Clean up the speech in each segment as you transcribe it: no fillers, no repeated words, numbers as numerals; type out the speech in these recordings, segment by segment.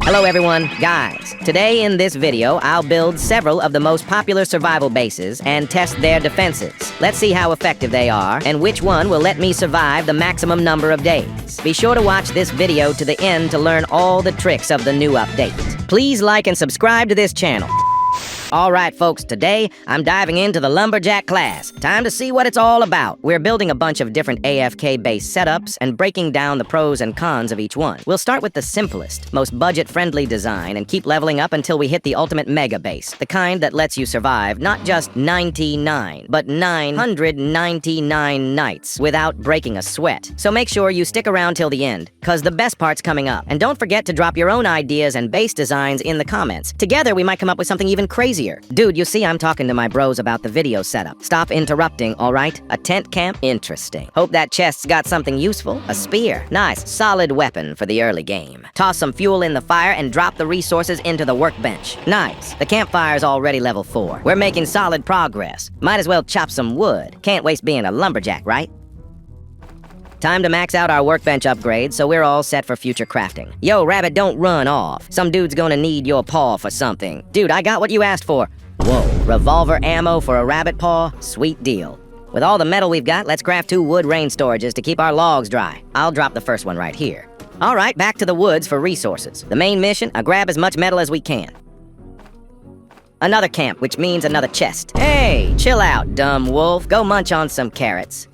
Hello everyone, guys. Today in this video, I'll build several of the most popular survival bases and test their defenses. Let's see how effective they are and which one will let me survive the maximum number of days. Be sure to watch this video to the end to learn all the tricks of the new update. Please like and subscribe to this channel. Alright folks, today I'm diving into the Lumberjack class. Time to see what it's all about. We're building a bunch of different AFK-based setups and breaking down the pros and cons of each one. We'll start with the simplest, most budget-friendly design and keep leveling up until we hit the ultimate mega base, the kind that lets you survive not just 99, but 999 nights without breaking a sweat. So make sure you stick around till the end, cause the best part's coming up. And don't forget to drop your own ideas and base designs in the comments. Together we might come up with something even crazier. Dude, you see I'm talking to my bros about the video setup. Stop interrupting, alright? A tent camp? Interesting. Hope that chest's got something useful. A spear. Nice, solid weapon for the early game. Toss some fuel in the fire and drop the resources into the workbench. Nice. The campfire's already level 4. We're making solid progress. Might as well chop some wood. Can't waste being a lumberjack, right? Time to max out our workbench upgrade so we're all set for future crafting. Yo, Rabbit, don't run off. Some dude's gonna need your paw for something. Dude, I got what you asked for. Whoa, revolver ammo for a rabbit paw? Sweet deal. With all the metal we've got, let's craft 2 wood rain storages to keep our logs dry. I'll drop the first one right here. Alright, back to the woods for resources. The main mission, grab as much metal as we can. Another camp, which means another chest. Hey, chill out, dumb wolf. Go munch on some carrots.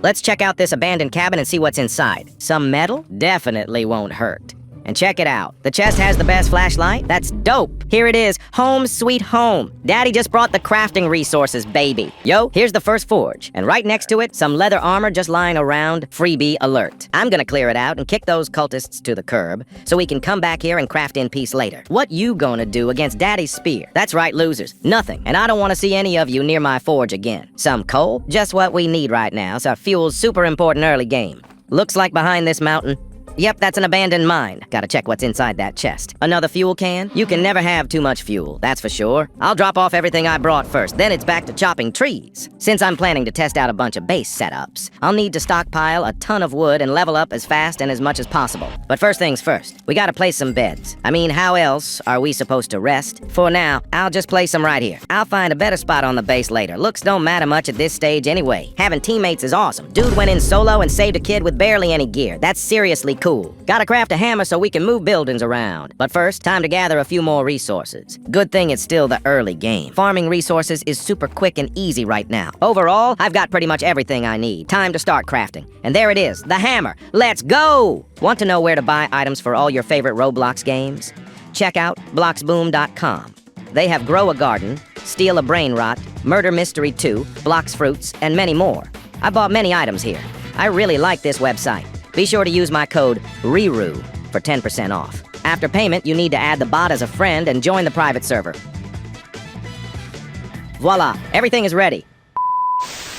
Let's check out this abandoned cabin and see what's inside. Some metal? Definitely won't hurt. And check it out. The chest has the best flashlight? That's dope. Here it is. Home sweet home. Daddy just brought the crafting resources, baby. Yo, here's the first forge. And right next to it, some leather armor just lying around. Freebie alert. I'm gonna clear it out and kick those cultists to the curb so we can come back here and craft in peace later. What you gonna do against Daddy's spear? That's right, losers. Nothing. And I don't want to see any of you near my forge again. Some coal? Just what we need right now, so fuel's super important early game. Looks like behind this mountain. Yep, that's an abandoned mine. Gotta check what's inside that chest. Another fuel can? You can never have too much fuel, that's for sure. I'll drop off everything I brought first, then it's back to chopping trees. Since I'm planning to test out a bunch of base setups, I'll need to stockpile a ton of wood and level up as fast and as much as possible. But first things first, we gotta place some beds. I mean, how else are we supposed to rest? For now, I'll just place them right here. I'll find a better spot on the base later. Looks don't matter much at this stage anyway. Having teammates is awesome. Dude went in solo and saved a kid with barely any gear. That's seriously cool. Gotta craft a hammer so we can move buildings around. But first, time to gather a few more resources. Good thing it's still the early game. Farming resources is super quick and easy right now. Overall, I've got pretty much everything I need. Time to start crafting. And there it is, the hammer. Let's go! Want to know where to buy items for all your favorite Roblox games? Check out bloxboom.com. They have Grow a Garden, Steal a Brain Rot, Murder Mystery 2, Blocks Fruits, and many more. I bought many items here. I really like this website. Be sure to use my code RERU for 10% off. After payment, you need to add the bot as a friend and join the private server. Voila, everything is ready.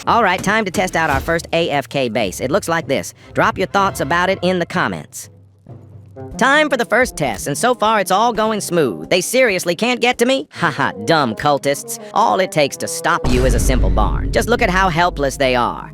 Alright, time to test out our first AFK base. It looks like this. Drop your thoughts about it in the comments. Time for the first test, and so far it's all going smooth. They seriously can't get to me? Haha, dumb cultists. All it takes to stop you is a simple barn. Just look at how helpless they are.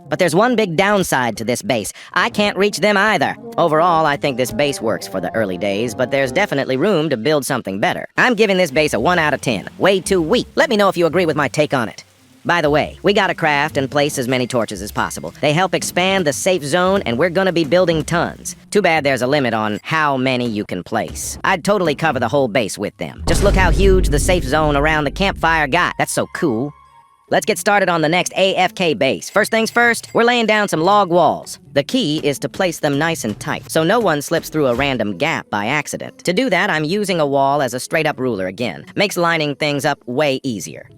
But there's one big downside to this base. I can't reach them either. Overall, I think this base works for the early days, but there's definitely room to build something better. I'm giving this base a 1 out of 10. Way too weak. Let me know if you agree with my take on it. By the way, we gotta craft and place as many torches as possible. They help expand the safe zone, and we're gonna be building tons. Too bad there's a limit on how many you can place. I'd totally cover the whole base with them. Just look how huge the safe zone around the campfire got. That's so cool. Let's get started on the next AFK base. First things first, we're laying down some log walls. The key is to place them nice and tight, so no one slips through a random gap by accident. To do that, I'm using a wall as a straight-up ruler again. Makes lining things up way easier.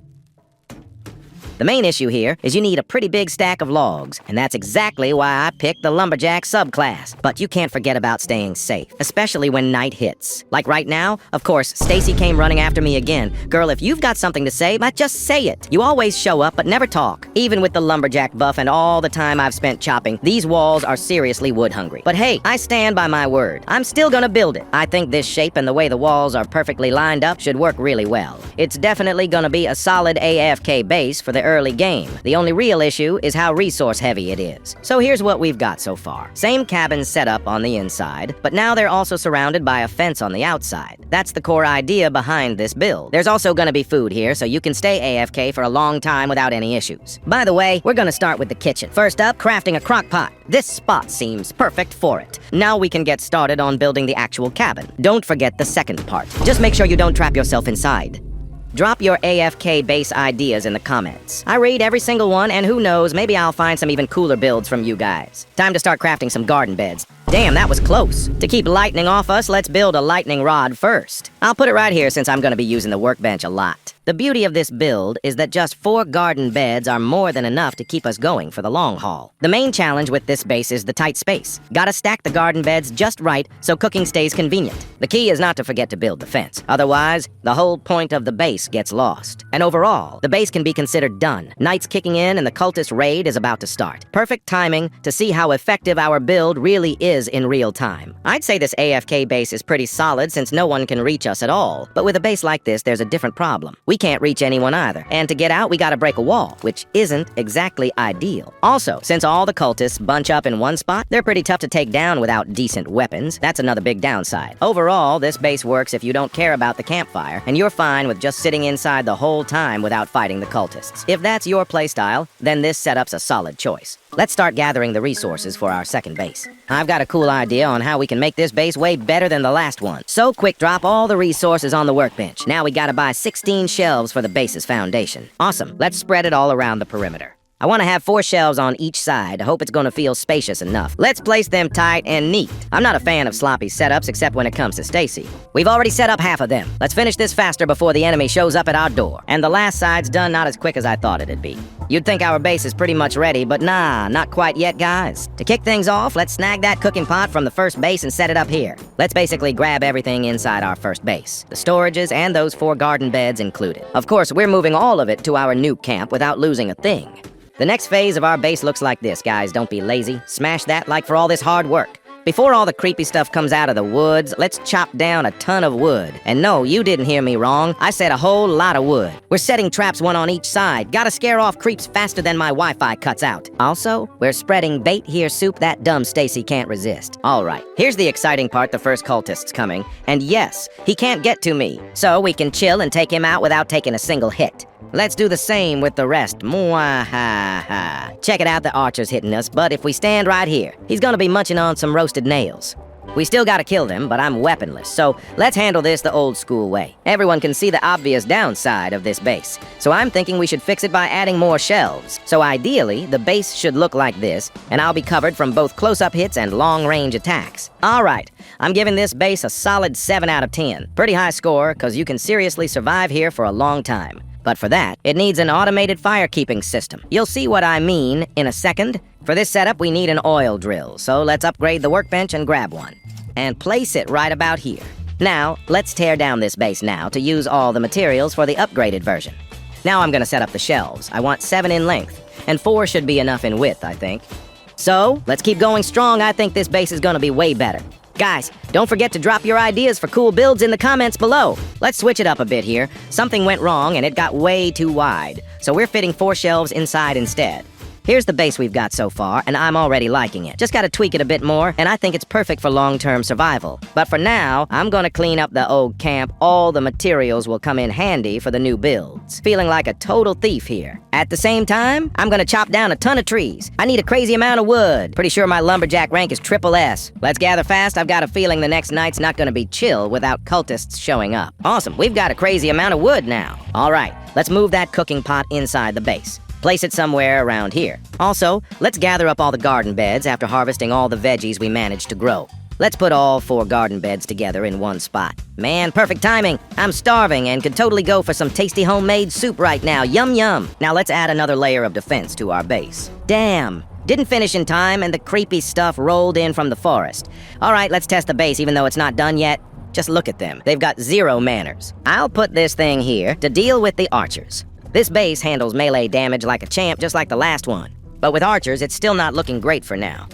The main issue here is you need a pretty big stack of logs, and that's exactly why I picked the Lumberjack subclass. But you can't forget about staying safe, especially when night hits. Like right now, of course, Stacy came running after me again. Girl, if you've got something to say, just say it. You always show up, but never talk. Even with the Lumberjack buff and all the time I've spent chopping, these walls are seriously wood hungry. But hey, I stand by my word. I'm still gonna build it. I think this shape and the way the walls are perfectly lined up should work really well. It's definitely gonna be a solid AFK base for the early game. The only real issue is how resource-heavy it is. So here's what we've got so far. Same cabins set up on the inside, but now they're also surrounded by a fence on the outside. That's the core idea behind this build. There's also gonna be food here, so you can stay AFK for a long time without any issues. By the way, we're gonna start with the kitchen. First up, crafting a crock pot. This spot seems perfect for it. Now we can get started on building the actual cabin. Don't forget the second part. Just make sure you don't trap yourself inside. Drop your AFK base ideas in the comments. I read every single one, and who knows, maybe I'll find some even cooler builds from you guys. Time to start crafting some garden beds. Damn, that was close. To keep lightning off us, let's build a lightning rod first. I'll put it right here since I'm gonna be using the workbench a lot. The beauty of this build is that just 4 garden beds are more than enough to keep us going for the long haul. The main challenge with this base is the tight space. Gotta stack the garden beds just right so cooking stays convenient. The key is not to forget to build the fence. Otherwise, the whole point of the base gets lost. And overall, the base can be considered done. Night's kicking in and the cultist raid is about to start. Perfect timing to see how effective our build really is in real time. I'd say this AFK base is pretty solid since no one can reach us at all. But with a base like this, there's a different problem. We can't reach anyone either. And to get out, we gotta break a wall, which isn't exactly ideal. Also, since all the cultists bunch up in one spot, they're pretty tough to take down without decent weapons. That's another big downside. Overall, this base works if you don't care about the campfire, and you're fine with just sitting inside the whole time without fighting the cultists. If that's your playstyle, then this setup's a solid choice. Let's start gathering the resources for our second base. I've got a cool idea on how we can make this base way better than the last one. So quick drop all the resources on the workbench. Now we gotta buy 16 shelves for the base's foundation. Awesome, let's spread it all around the perimeter. I want to have 4 shelves on each side. I hope it's going to feel spacious enough. Let's place them tight and neat. I'm not a fan of sloppy setups except when it comes to Stacy. We've already set up half of them. Let's finish this faster before the enemy shows up at our door. And the last side's done not as quick as I thought it'd be. You'd think our base is pretty much ready, but nah, not quite yet, guys. To kick things off, let's snag that cooking pot from the first base and set it up here. Let's basically grab everything inside our first base. The storages and those 4 garden beds included. Of course, we're moving all of it to our new camp without losing a thing. The next phase of our base looks like this, guys. Don't be lazy. Smash that like for all this hard work. Before all the creepy stuff comes out of the woods, let's chop down a ton of wood. And no, you didn't hear me wrong. I said a whole lot of wood. We're setting traps 1 on each side. Gotta scare off creeps faster than my Wi-Fi cuts out. Also, we're spreading bait here soup that dumb Stacy can't resist. All right, here's the exciting part. The first cultist's coming. And yes, he can't get to me. So we can chill and take him out without taking a single hit. Let's do the same with the rest. Mwahaha. Check it out, the archer's hitting us, but if we stand right here, he's gonna be munching on some roasted nails. We still gotta kill them, but I'm weaponless, so let's handle this the old school way. Everyone can see the obvious downside of this base, so I'm thinking we should fix it by adding more shelves. So ideally, the base should look like this, and I'll be covered from both close-up hits and long-range attacks. Alright, I'm giving this base a solid 7 out of 10. Pretty high score, cause you can seriously survive here for a long time. But for that, it needs an automated fire-keeping system. You'll see what I mean in a second. For this setup, we need an oil drill, so let's upgrade the workbench and grab one. And place it right about here. Now, let's tear down this base now to use all the materials for the upgraded version. Now I'm gonna set up the shelves. I want 7 in length, and 4 should be enough in width, I think. So, let's keep going strong. I think this base is gonna be way better. Guys, don't forget to drop your ideas for cool builds in the comments below. Let's switch it up a bit here. Something went wrong and it got way too wide, so we're fitting 4 shelves inside instead. Here's the base we've got so far, and I'm already liking it. Just gotta tweak it a bit more, and I think it's perfect for long-term survival. But for now, I'm gonna clean up the old camp. All the materials will come in handy for the new builds. Feeling like a total thief here. At the same time, I'm gonna chop down a ton of trees. I need a crazy amount of wood. Pretty sure my lumberjack rank is triple S. Let's gather fast. I've got a feeling the next night's not gonna be chill without cultists showing up. Awesome, we've got a crazy amount of wood now. All right, let's move that cooking pot inside the base. Place it somewhere around here. Also, let's gather up all the garden beds after harvesting all the veggies we managed to grow. Let's put all 4 garden beds together in one spot. Man, perfect timing. I'm starving and could totally go for some tasty homemade soup right now. Yum yum. Now let's add another layer of defense to our base. Damn. Didn't finish in time and the creepy stuff rolled in from the forest. All right, let's test the base even though it's not done yet. Just look at them. They've got 0 manners. I'll put this thing here to deal with the archers. This base handles melee damage like a champ, just like the last one. But with archers, it's still not looking great for now.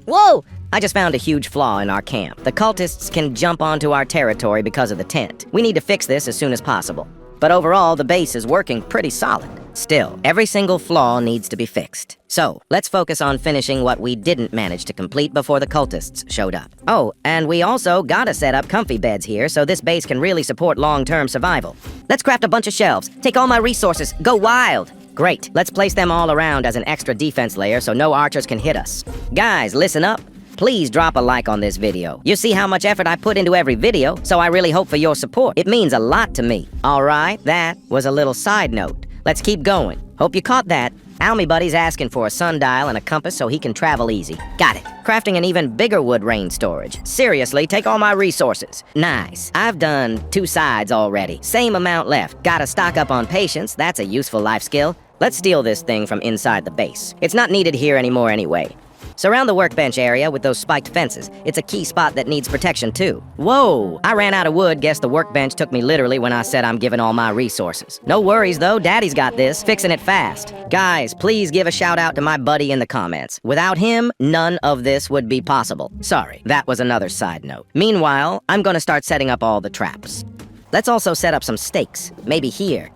Whoa! I just found a huge flaw in our camp. The cultists can jump onto our territory because of the tent. We need to fix this as soon as possible. but overall the base is working pretty solid. Still, every single flaw needs to be fixed. So, let's focus on finishing what we didn't manage to complete before the cultists showed up. Oh, and we also gotta set up comfy beds here so this base can really support long-term survival. Let's craft a bunch of shelves, take all my resources, go wild! Great, let's place them all around as an extra defense layer so no archers can hit us. Guys, listen up. Please drop a like on this video. You see how much effort I put into every video, so I really hope for your support. It means a lot to me. Alright, that was a little side note. Let's keep going. Hope you caught that. Almy Buddy's asking for a sundial and a compass so he can travel easy. Got it. Crafting an even bigger wood rain storage. Seriously, take all my resources. Nice. I've done 2 sides already. Same amount left. Gotta stock up on patience. That's a useful life skill. Let's steal this thing from inside the base. It's not needed here anymore anyway. Surround the workbench area with those spiked fences. It's a key spot that needs protection too. Whoa! I ran out of wood. Guess the workbench took me literally when I said I'm giving all my resources. No worries though, Daddy's got this. Fixing it fast. Guys, please give a shout out to my buddy in the comments. Without him, none of this would be possible. Sorry, that was another side note. Meanwhile, I'm gonna start setting up all the traps. Let's also set up some stakes. Maybe here,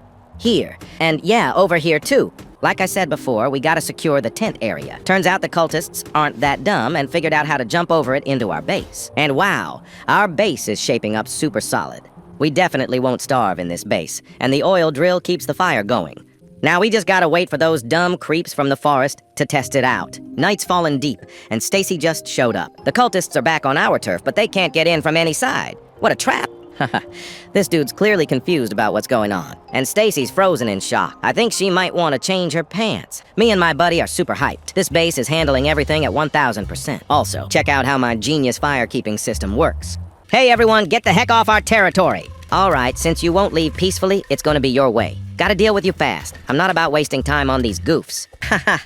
and yeah, over here too. Like I said before, we gotta secure the tent area. Turns out the cultists aren't that dumb and figured out how to jump over it into our base. And wow, our base is shaping up super solid. We definitely won't starve in this base, and the oil drill keeps the fire going. Now we just gotta wait for those dumb creeps from the forest to test it out. Night's fallen deep, and Stacy just showed up. The cultists are back on our turf, but they can't get in from any side. What a trap! This dude's clearly confused about what's going on. And Stacy's frozen in shock. I think she might want to change her pants. Me and my buddy are super hyped. This base is handling everything at 1000%. Also, check out how my genius fire-keeping system works. Hey everyone, get the heck off our territory! Alright, since you won't leave peacefully, it's gonna be your way. Gotta deal with you fast. I'm not about wasting time on these goofs. Haha,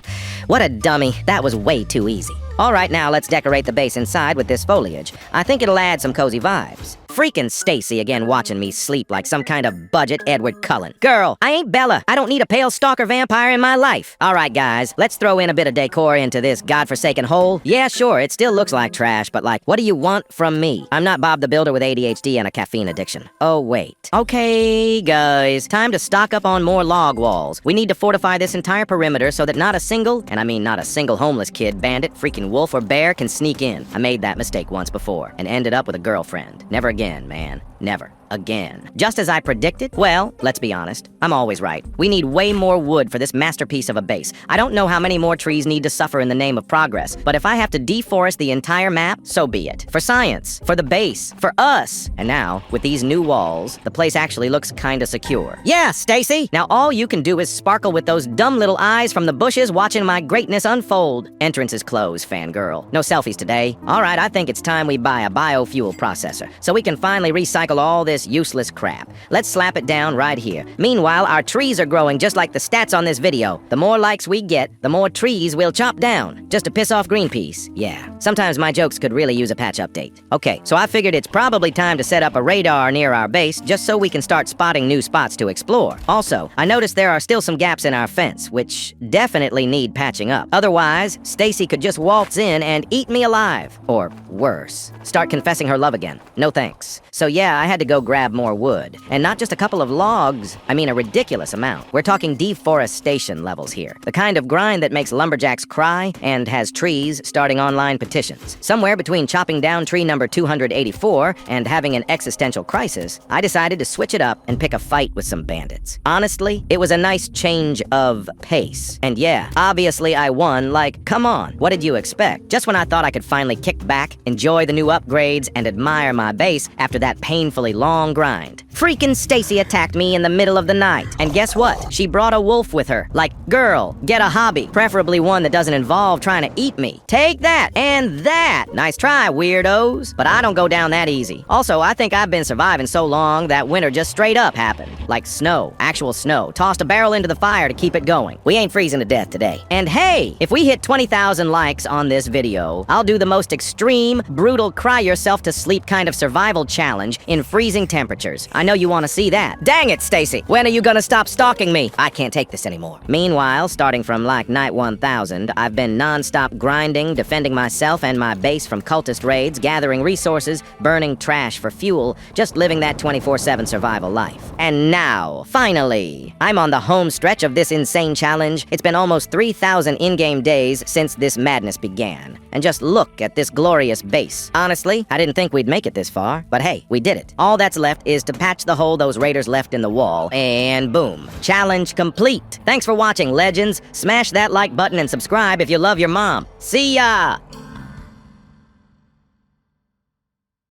what a dummy. That was way too easy. Alright, now let's decorate the base inside with this foliage. I think it'll add some cozy vibes. Freaking Stacy again watching me sleep like some kind of budget Edward Cullen. Girl, I ain't Bella. I don't need a pale stalker vampire in my life. Alright guys, let's throw in a bit of decor into this godforsaken hole. Yeah, sure, it still looks like trash, but like, what do you want from me? I'm not Bob the Builder with ADHD and a caffeine addiction. Oh wait. Okay guys, time to stock up on more log walls. We need to fortify this entire perimeter so that not a single, and I mean not a single homeless kid, bandit, freaking wolf or bear can sneak in. I made that mistake once before and ended up with a girlfriend. Never again, man. Never again. Just as I predicted? Well, let's be honest. I'm always right. We need way more wood for this masterpiece of a base. I don't know how many more trees need to suffer in the name of progress, but if I have to deforest the entire map, so be it. For science, for the base, for us. And now, with these new walls, the place actually looks kinda secure. Yeah, Stacy! Now all you can do is sparkle with those dumb little eyes from the bushes watching my greatness unfold. Entrance is closed, fangirl. No selfies today. Alright, I think it's time we buy a biofuel processor, so we can finally recycle all this useless crap. Let's slap it down right here. Meanwhile, our trees are growing just like the stats on this video. The more likes we get, the more trees we'll chop down. Just to piss off Greenpeace. Yeah, sometimes my jokes could really use a patch update. Okay, so I figured it's probably time to set up a radar near our base just so we can start spotting new spots to explore. Also, I noticed there are still some gaps in our fence, which definitely need patching up. Otherwise, Stacy could just waltz in and eat me alive. Or worse, start confessing her love again. No thanks. So yeah, I had to go grab more wood. And not just a couple of logs, I mean a ridiculous amount. We're talking deforestation levels here. The kind of grind that makes lumberjacks cry and has trees starting online petitions. Somewhere between chopping down tree number 284 and having an existential crisis, I decided to switch it up and pick a fight with some bandits. Honestly, it was a nice change of pace. And yeah, obviously I won, like, come on, what did you expect? Just when I thought I could finally kick back, enjoy the new upgrades, and admire my base after that painfully long grind. Freaking Stacy attacked me in the middle of the night. And guess what? She brought a wolf with her. Like, girl, get a hobby. Preferably one that doesn't involve trying to eat me. Take that and that. Nice try, weirdos. But I don't go down that easy. Also, I think I've been surviving so long that winter just straight up happened. Like snow, actual snow. Tossed a barrel into the fire to keep it going. We ain't freezing to death today. And hey, if we hit 20,000 likes on this video, I'll do the most extreme, brutal, cry yourself to sleep kind of survival challenge in freezing temperatures. I I know you want to see that. Dang it, Stacy. When are you gonna stop stalking me? I can't take this anymore. Meanwhile, starting from like night 1000, I've been non-stop grinding, defending myself and my base from cultist raids, gathering resources, burning trash for fuel, just living that 24/7 survival life. And now, finally, I'm on the home stretch of this insane challenge. It's been almost 3,000 in-game days since this madness began. And just look at this glorious base. Honestly, I didn't think we'd make it this far, but hey, we did it. All that's left is to patch the hole those raiders left in the wall, and boom. Challenge complete. Thanks for watching, legends. Smash that like button and subscribe if you love your mom. See ya!